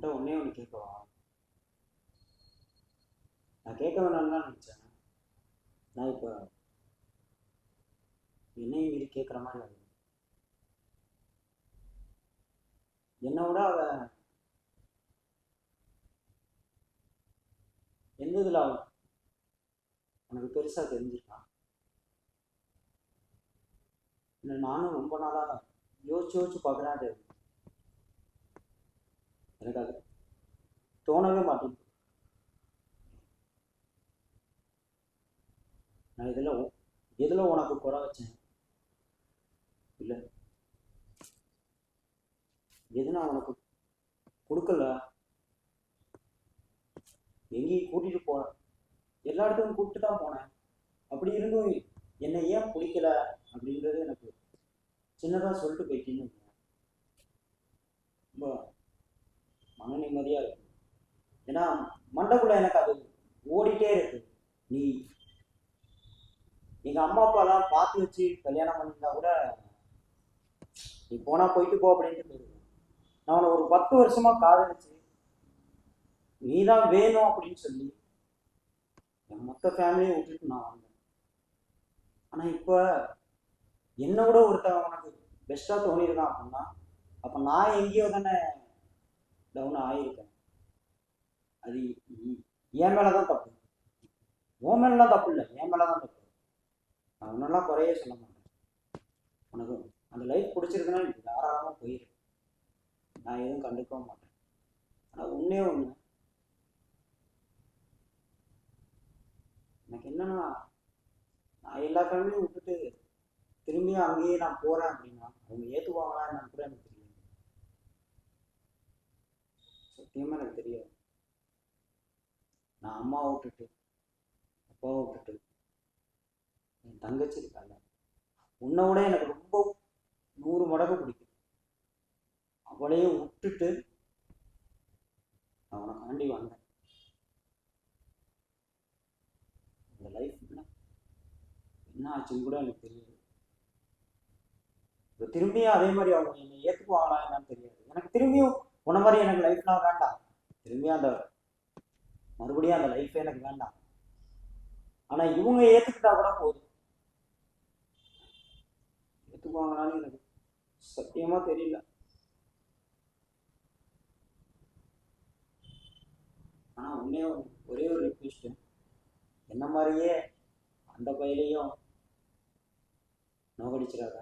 உன்கிட்ட ஒன்னே ஒன்று கேட்கவா? நான் கேட்க வேணாம்னு தான் நினச்சேன். நான் இப்போ என்னையும் மீறி கேட்குற மாதிரி ஆகுது. என்னை விட அவ எந்த இதில் உனக்கு பெருசாக தெரிஞ்சிருக்கான். இல்லை, நானும் ரொம்ப நாளாக யோசிச்சு யோசிச்சு பார்க்குறேன். அது எனக்கு அது தோணவே மாட்டேங்குது. நான் எதில் உனக்கு குறை வச்சேன்? இல்லை, எது நான் உனக்கு கொடுக்கல? எங்கேயும் கூட்டிகிட்டு போனேன், எல்லா இடத்துக்கும் கூப்பிட்டு தான் போனேன். அப்படி இருந்தும் என்னை ஏன் பிடிக்கல அப்படின்றது எனக்கு சின்னதாக சொல்லிட்டு போயிட்டீங்க. ரொம்ப மன நிம்மதியாக இருக்கு. ஏன்னா மண்டக்குள்ள எனக்கு அது ஓடிட்டே இருக்கு. நீ எங்கள் அம்மா அப்பாலாம் பார்த்து வச்சு கல்யாணம் பண்ணியிருந்தா கூட நீ போனா போயிட்டு போ அப்படின்ட்டு போயிருக்கேன். நான் அவனை ஒரு 10 வருஷமா காதலிச்சு நீ தான் வேணும் அப்படின்னு சொல்லி என் மொத்த ஃபேமிலியை விட்டுட்டு நான் வந்தேன். ஆனால் இப்போ என்னை விட ஒருத்தன் உனக்கு பெஸ்ட்டாக தோணியிருக்கான் அப்படின்னா அப்போ நான் எங்கேயோ தானே டவுன் ஆகியிருக்கேன். அது என் மேலே தான் தப்பு. உன் மேலாம் தப்பு இல்லை, என் மேலே தான் தப்பு. நான் ஒன்றெல்லாம் குறையே சொல்ல மாட்டேன். உனக்கு அந்த லைஃப் பிடிச்சிருக்குன்னா நீ தாராளமாக போயிரு, நான் எதுவும் கண்டுக்கவும் மாட்டேன். ஆனால் ஒன்றே ஒன்று, எனக்கு என்னன்னா நான் எல்லா ஃபேமிலியும் விட்டுட்டு திரும்பியும் அங்கேயே நான் போகிறேன் அப்படின்னா அவங்க ஏற்றுக்குவாங்களா என்னன்னு கூட எனக்கு தெரியாது. சத்தியமாக எனக்கு தெரியாது. நான் அம்மாவை விட்டுட்டு அப்பாவை விட்டுட்டு என் தங்கச்சி இருக்காங்க, உன்னை விட எனக்கு ரொம்ப 100 மடங்கு பிடிக்கும். அவளையும் விட்டுட்டு நான் உனக்காண்டி வந்தேன். இந்த லைஃப் என்ன ஆச்சுன்னு கூட எனக்கு தெரியாது. இப்போ திரும்பியும் அதே மாதிரி அவங்க என்னை ஏற்றுக்குவாங்களா என்னன்னு தெரியாது. எனக்கு திரும்பியும் உன்ன மாதிரி எனக்கு லைஃப்லாம் வேண்டாம். திரும்பியும் மறுபடியும் அந்த லைஃபே எனக்கு வேண்டாம். ஆனால் இவங்க ஏற்றுக்கிட்டா கூட போதும். ஏற்றுக்குவாங்களான்னு எனக்கு சத்தியமாக தெரியல. ஆனால் ஒரே ஒரு ரிக்வெஸ்ட், என்ன மாதிரியே அந்த பையிலையும் நோகடிச்சிடாத.